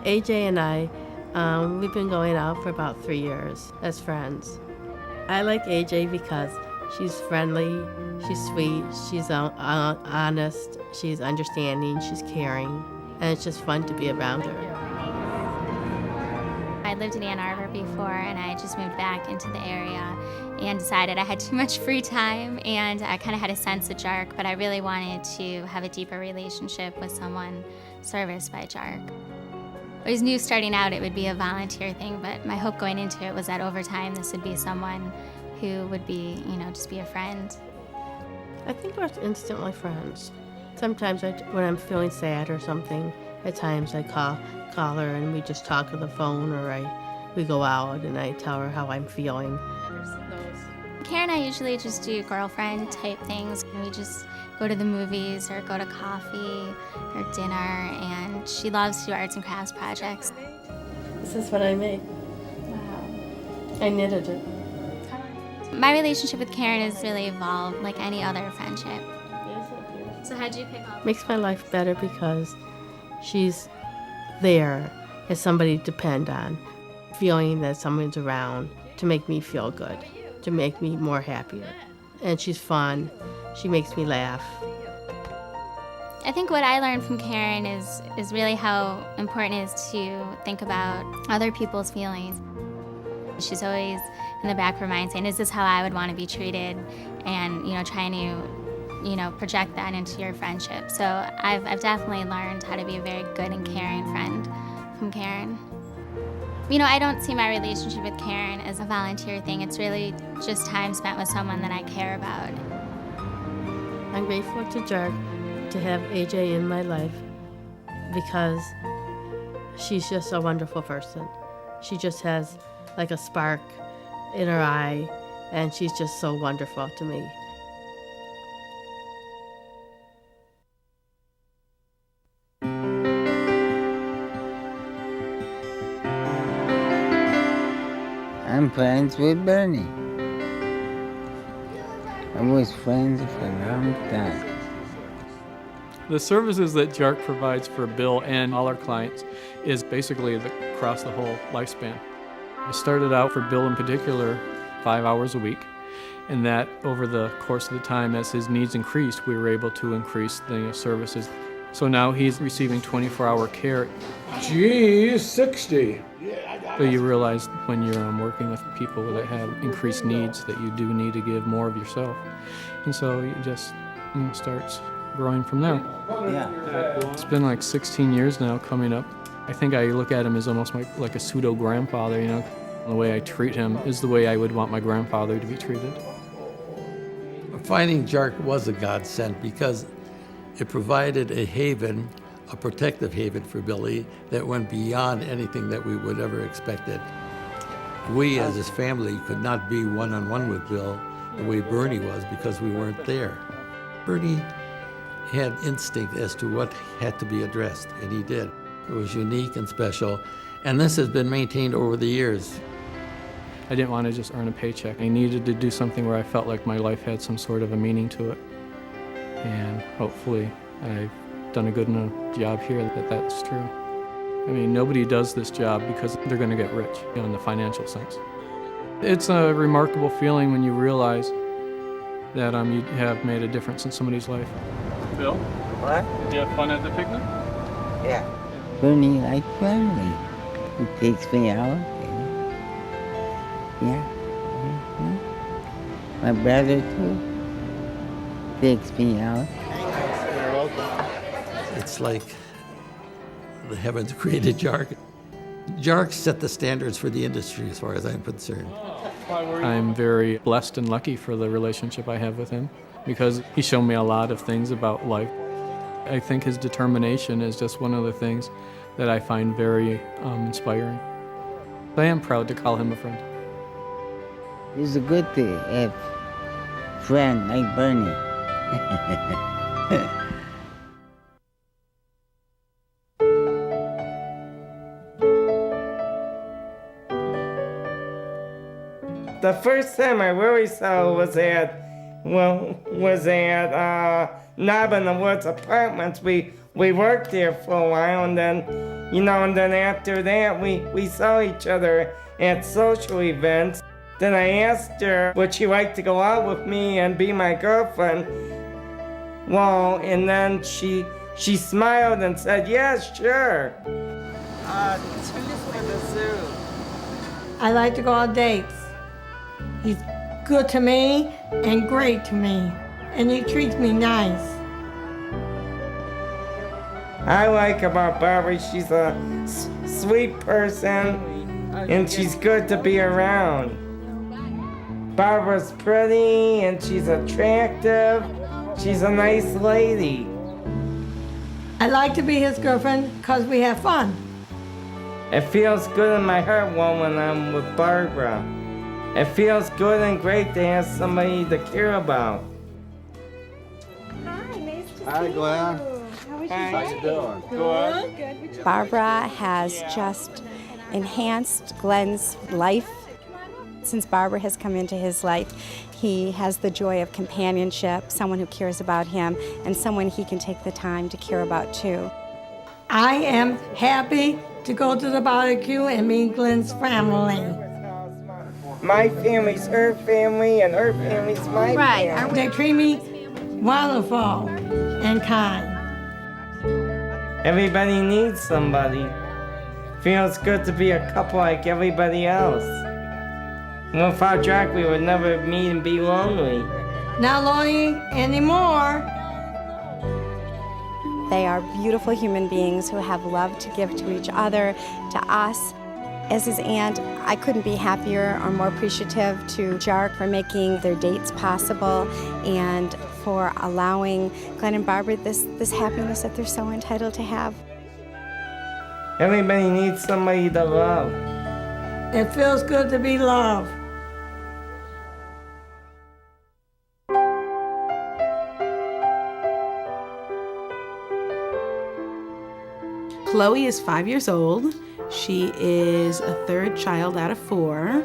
AJ and I, we've been going out for about 3 years as friends. I like AJ because she's friendly, she's sweet, she's honest, she's understanding, she's caring, and it's just fun to be around her. I lived in Ann Arbor before, and I just moved back into the area and decided I had too much free time, and I kind of had a sense of JARC, but I really wanted to have a deeper relationship with someone serviced by JARC. I always knew starting out it would be a volunteer thing, but my hope going into it was that over time this would be someone who would be, just be a friend. I think we're instantly friends. Sometimes when I'm feeling sad or something, at times I call her and we just talk on the phone, or we go out and I tell her how I'm feeling. Karen and I usually just do girlfriend type things. We just go to the movies or go to coffee or dinner, and she loves to do arts and crafts projects. This is what I made. Wow. I knitted it. My relationship with Karen has really evolved like any other friendship. So how'd you pick up? Makes my life better because she's there as somebody to depend on, feeling that someone's around to make me feel good, to make me more happier. And she's fun. She makes me laugh. I think what I learned from Karen is really how important it is to think about other people's feelings. She's always in the back of her mind saying, is this how I would want to be treated? And, trying to, project that into your friendship. So I've definitely learned how to be a very good and caring friend from Karen. I don't see my relationship with Karen as a volunteer thing. It's really just time spent with someone that I care about. I'm grateful to JARC to have AJ in my life because she's just a wonderful person. She just has like a spark in her eye, and she's just so wonderful to me. I'm friends with Bernie. I was friends for a long time. The services that JARC provides for Bill and all our clients is basically across the whole lifespan. It started out for Bill in particular 5 hours a week, and that over the course of the time as his needs increased, we were able to increase the services. So now he's receiving 24-hour care. Geez, 60. So you realize when you're working with people that have increased needs that you do need to give more of yourself. And so it just starts growing from there. Yeah. It's been like 16 years now coming up. I think I look at him as almost like a pseudo-grandfather, The way I treat him is the way I would want my grandfather to be treated. Finding JARC was a godsend because it provided a haven, a protective haven for Billy that went beyond anything that we would ever expected. We as his family could not be one-on-one with Bill the way Bernie was because we weren't there. Bernie had instinct as to what had to be addressed, and he did. It was unique and special, and this has been maintained over the years. I didn't want to just earn a paycheck. I needed to do something where I felt like my life had some sort of a meaning to it. And hopefully I've done a good enough job here that that's true. Nobody does this job because they're going to get rich, in the financial sense. It's a remarkable feeling when you realize that you have made a difference in somebody's life. Bill? What? Did you have fun at the picnic? Yeah. Bernie like family. He takes me out. Yeah. My brother too takes me out. It's like the heavens created JARC. JARC set the standards for the industry as far as I'm concerned. I'm very blessed and lucky for the relationship I have with him because he's shown me a lot of things about life. I think his determination is just one of the things that I find very inspiring. I am proud to call him a friend. It's a good thing to have a friend like Bernie. The first time I really saw was at Knob in the Woods Apartments. We We worked there for a while, and then, and then after that, we saw each other at social events. Then I asked her, would she like to go out with me and be my girlfriend? Well, and then she smiled and said, yes, sure. I like to go on dates. He's good to me and great to me, and he treats me nice. I like about Barbara, she's a sweet person, and she's good to be around. Barbara's pretty, and she's attractive. She's a nice lady. I like to be his girlfriend because we have fun. It feels good in my heart when I'm with Barbara. It feels good and great to have somebody to care about. Hi, nice to Hi, see Glenn. you. How was your How day? you doing? Good. Barbara has just enhanced Glenn's life. Since Barbara has come into his life, he has the joy of companionship, someone who cares about him, and someone he can take the time to care about too. I am happy to go to the barbecue and meet Glenn's family. My family's her family, and her family's my family. They treat me wonderful and kind. Everybody needs somebody. Feels good to be a couple like everybody else. Without JARC, we would never meet and be lonely. Not lonely anymore. They are beautiful human beings who have love to give to each other, to us. As his aunt, I couldn't be happier or more appreciative to JARC for making their dates possible and for allowing Glenn and Barbara this happiness that they're so entitled to have. Everybody needs somebody to love. It feels good to be loved. Chloe is 5 years old. She is a third child out of 4.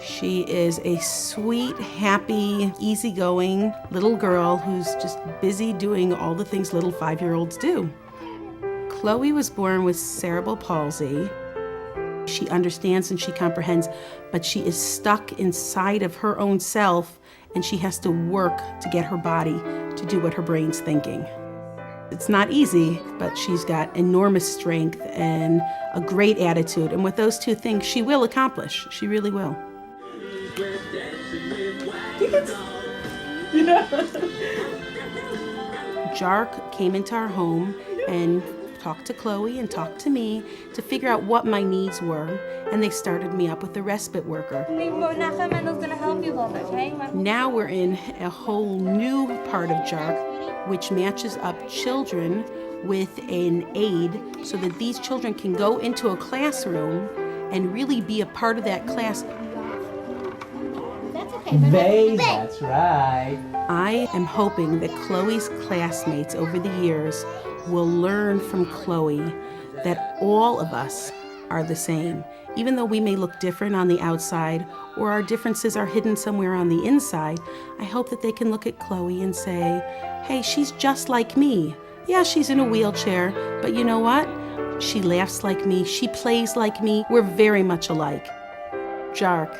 She is a sweet, happy, easygoing little girl who's just busy doing all the things little 5-year-olds do. Chloe was born with cerebral palsy. She understands and she comprehends, but she is stuck inside of her own self, and she has to work to get her body to do what her brain's thinking. It's not easy, but she's got enormous strength and a great attitude. And with those two things, she will accomplish. She really will. JARC came into our home and talked to Chloe and talked to me to figure out what my needs were. And they started me up with the respite worker. gonna help you a little bit, okay? Now we're in a whole new part of JARC, which matches up children with an aide so that these children can go into a classroom and really be a part of that class. That's right. I am hoping that Chloe's classmates over the years will learn from Chloe that all of us are the same. Even though we may look different on the outside or our differences are hidden somewhere on the inside, I hope that they can look at Chloe and say, hey, she's just like me. Yeah, she's in a wheelchair, but you know what? She laughs like me, she plays like me. We're very much alike. JARC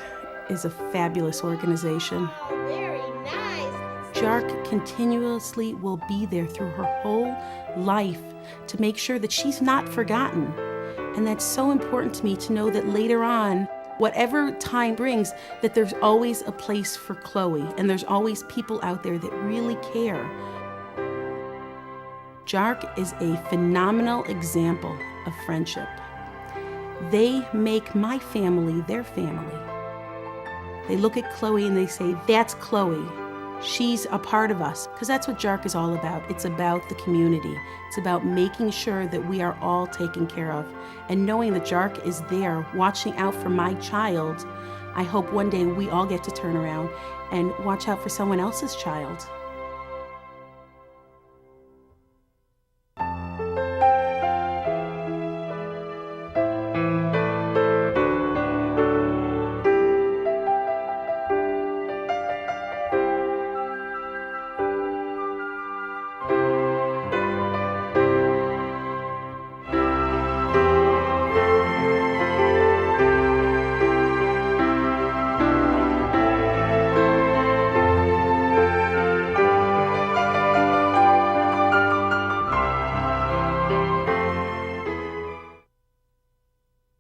is a fabulous organization. Very nice. JARC continuously will be there through her whole life to make sure that she's not forgotten. And that's so important to me to know that later on, whatever time brings, that there's always a place for Chloe, and there's always people out there that really care. JARC is a phenomenal example of friendship. They make my family their family. They look at Chloe and they say, that's Chloe. She's a part of us, because that's what JARC is all about. It's about the community. It's about making sure that we are all taken care of. And knowing that JARC is there watching out for my child, I hope one day we all get to turn around and watch out for someone else's child.